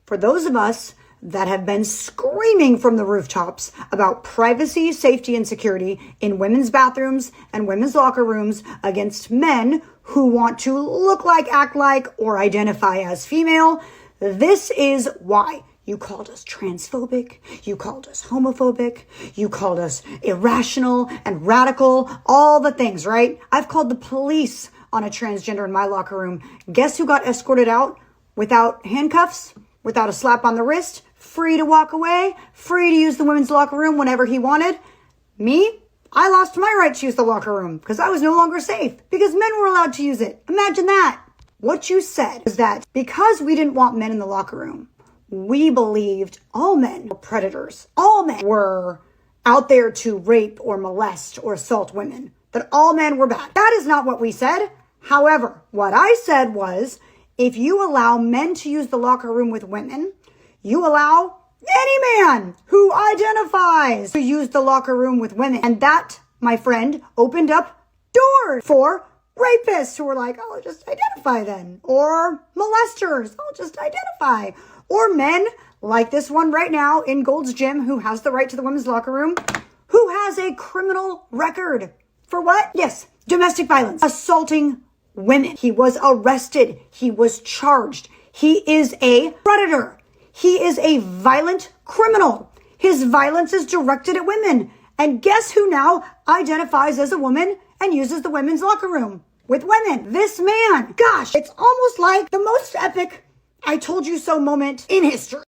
For those of us that have been screaming from the rooftops about privacy, safety, and security in women's bathrooms and women's locker rooms against men who want to look like, act like, or identify as female, this is why. You called us transphobic, you called us homophobic, you called us irrational and radical, all the things, right? I've called the police on a transgender in my locker room. Guess who got escorted out without handcuffs, without a slap on the wrist, free to walk away, free to use the women's locker room whenever he wanted? Me? I lost my right to use the locker room because I was no longer safe because men were allowed to use it. Imagine that. What you said was that because we didn't want men in the locker room, we believed all men were predators. All men were out there to rape or molest or assault women. That all men were bad. That is not what we said. However, what I said was, if you allow men to use the locker room with women, you allow any man who identifies to use the locker room with women. And that, my friend, opened up doors for rapists who were like, I'll just identify then. Or molesters, I'll just identify. Or men like this one right now in Gold's Gym who has the right to the women's locker room, who has a criminal record. For what? Yes, domestic violence, assaulting women. He was arrested. He was charged. He is a predator. He is a violent criminal. His violence is directed at women. And guess who now identifies as a woman and uses the women's locker room with women? This man. Gosh, it's almost like the most epic I told you so moment in history.